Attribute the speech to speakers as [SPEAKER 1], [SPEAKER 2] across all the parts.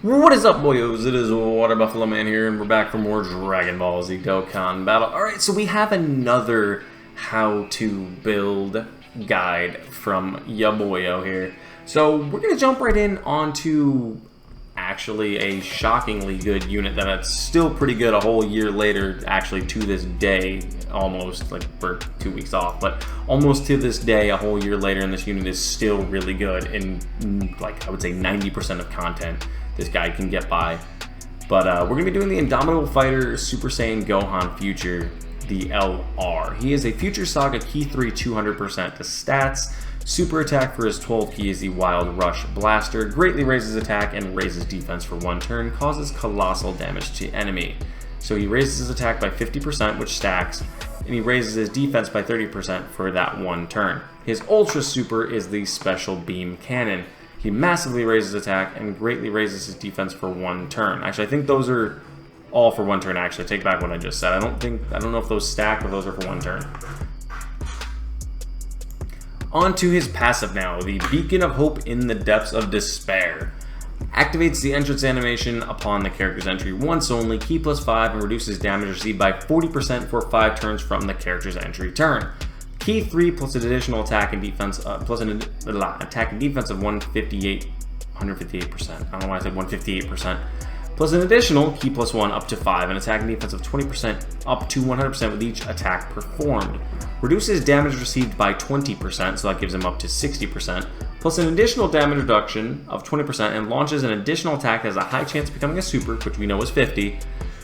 [SPEAKER 1] What is up, boyos? It is Water Buffalo Man here, and we're back for more Dragon Ball Z Dokkan battle. Alright, so we have another how to build guide from ya boyo here. So we're going to jump right in onto actually a shockingly good unit that's still pretty good a whole year later, actually to this day, almost, like we're 2 weeks off, but almost to this day, a whole year later, and this unit is still really good in, like, I would say 90% of content this guy can get by. But we're going to be doing the Indomitable Fighter Super Saiyan Gohan Future, the LR. He is a Future Saga Key 3 200% to stats. Super attack for his 12 key is the Wild Rush Blaster. Greatly raises attack and raises defense for 1 turn. Causes colossal damage to enemy. So he raises his attack by 50%, which stacks, and he raises his defense by 30% for that 1 turn. His Ultra Super is the Special Beam Cannon. He massively raises attack and greatly raises his defense for 1 turn. Actually, I think those are all for 1 turn, actually. Take back what I just said. I don't know if those stack or those are for 1 turn. On to his passive now, the Beacon of Hope in the Depths of Despair. Activates the entrance animation upon the character's entry once only, key +5, and reduces damage received by 40% for 5 turns from the character's entry turn. Key 3 plus an additional attack and defense, plus an attack and defense of 158%. I don't know why I said 158%. Plus an additional key +1 up to 5, and attack and defense of 20% up to 100% with each attack performed. Reduces damage received by 20%, so that gives him up to 60%. Plus an additional damage reduction of 20%, and launches an additional attack that has a high chance of becoming a super, which we know is 50.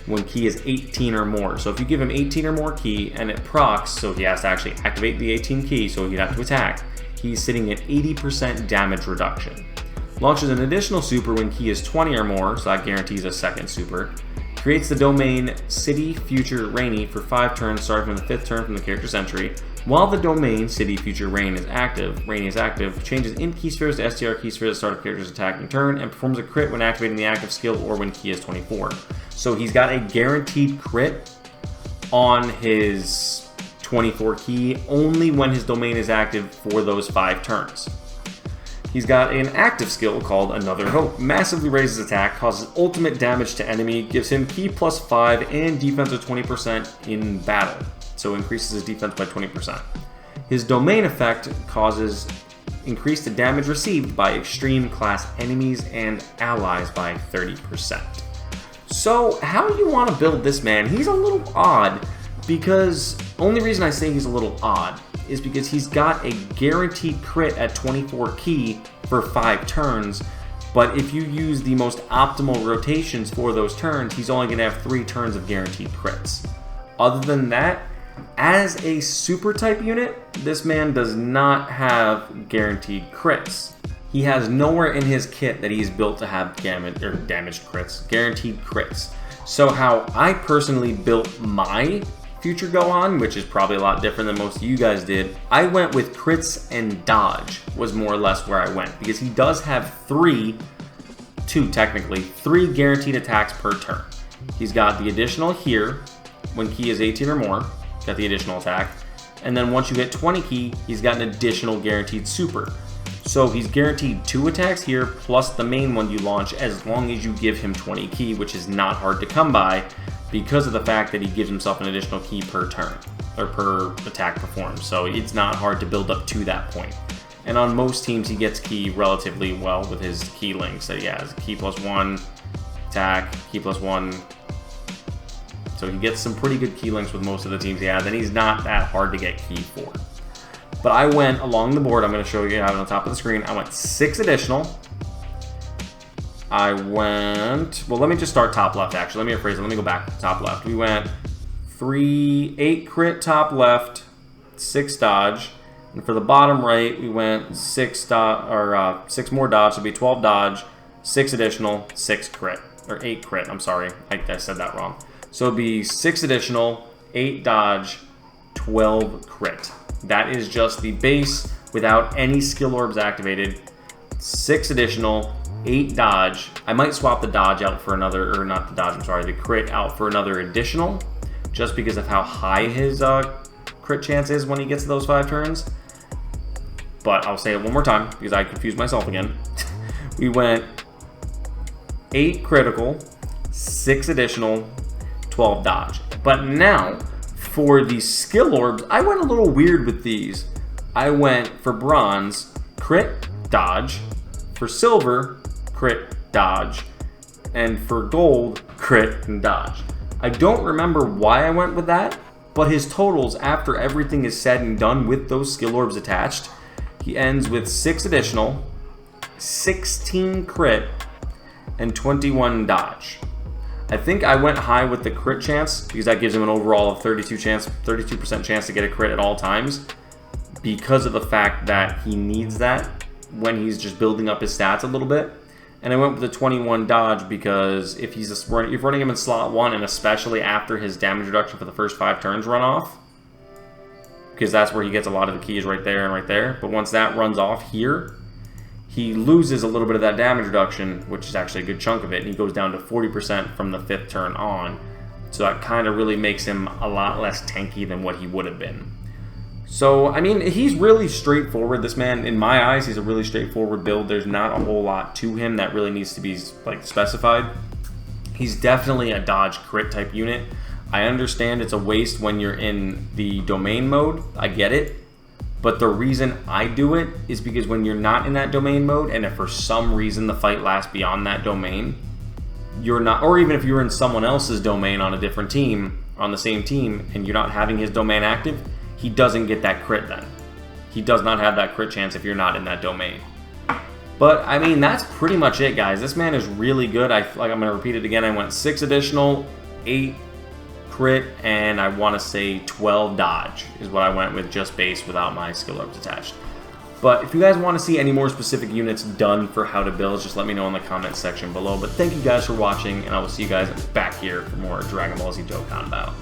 [SPEAKER 1] When key is 18 or more. So if you give him 18 or more key and it procs, so he has to actually activate the 18 key, so he'd have to attack, he's sitting at 80% damage reduction. Launches an additional super when key is 20 or more, so that guarantees a second super. Creates the domain City Future Rainy for 5 turns starting from the 5th turn from the character's entry. While the domain City Future Rainy is active, changes int key spheres to STR key spheres at the start of the character's attacking turn, and performs a crit when activating the active skill or when key is 24. So he's got a guaranteed crit on his 24 key only when his domain is active for those 5 turns. He's got an active skill called Another Hope. Massively raises attack, causes ultimate damage to enemy, gives him key +5 and defense of 20% in battle. So increases his defense by 20%. His domain effect causes increased damage received by extreme class enemies and allies by 30%. So how do you want to build this man? He's a little odd because, only reason I say he's a little odd is because he's got a guaranteed crit at 24 key for 5 turns, but if you use the most optimal rotations for those turns, he's only going to have 3 turns of guaranteed crits. Other than that, as a super type unit, this man does not have guaranteed crits. He has nowhere in his kit that he's built to have damaged crits, guaranteed crits. So how I personally built my Future Gohan, which is probably a lot different than most of you guys did, I went with crits and dodge was more or less where I went, because he does have 3 guaranteed attacks per turn. He's got the additional here, when key is 18 or more, got the additional attack, and then once you hit 20 key, he's got an additional guaranteed super. So he's guaranteed 2 attacks here, plus the main one you launch, as long as you give him 20 key, which is not hard to come by, because of the fact that he gives himself an additional key per turn, or per attack performed. So it's not hard to build up to that point. And on most teams, he gets key relatively well with his key links that he has. Key +1, attack, key +1. So he gets some pretty good key links with most of the teams he has, and he's not that hard to get key for. But I went along the board, I'm going to show you on the top of the screen, I went 6 additional. Well, let me just start top left, actually. Let me rephrase it. Let me go back to top left. We went 8 crit top left, 6 dodge. And for the bottom right, we went 6 more dodge, so it'd be 12 dodge, 6 additional, 6 crit. Or 8 crit, I'm sorry. I said that wrong. So it'd be 6 additional, 8 dodge, 12 crit. That is just the base without any skill orbs activated. 6 additional, 8 dodge. I might swap the dodge out for another, or not the dodge, I'm sorry, the crit out for another additional, just because of how high his crit chance is when he gets to those 5 turns. But I'll say it one more time, because I confused myself again. We went 8 critical, 6 additional, 12 dodge. But now, for the skill orbs, I went a little weird with these. I went for bronze, crit, dodge. For silver, crit, dodge. And for gold, crit, and dodge. I don't remember why I went with that, but his totals after everything is said and done with those skill orbs attached, he ends with 6 additional, 16 crit, and 21 dodge. I think I went high with the crit chance because that gives him an overall of 32% chance to get a crit at all times, because of the fact that he needs that when he's just building up his stats a little bit. And I went with the 21 dodge because if you're running him in slot 1, and especially after his damage reduction for the first 5 turns run off, because that's where he gets a lot of the keys, right there and right there. But once that runs off here, he loses a little bit of that damage reduction, which is actually a good chunk of it, and he goes down to 40% from the 5th turn on. So that kind of really makes him a lot less tanky than what he would have been. So, I mean, he's really straightforward. This man, in my eyes, he's a really straightforward build. There's not a whole lot to him that really needs to be, like, specified. He's definitely a dodge crit type unit. I understand it's a waste when you're in the domain mode. I get it. But the reason I do it is because when you're not in that domain mode, and if for some reason the fight lasts beyond that domain, you're not, or even if you're in someone else's domain on a different team, on the same team, and you're not having his domain active, he doesn't get that crit then. He does not have that crit chance if you're not in that domain. But, I mean, that's pretty much it, guys. This man is really good. I'm going to repeat it again. I went 6 additional, 8 crit, and I want to say 12 dodge is what I went with, just base without my skill orbs attached. But if you guys want to see any more specific units done for how to build, just let me know in the comments section below. But thank you guys for watching, and I will see you guys back here for more Dragon Ball Z Dokkan battle.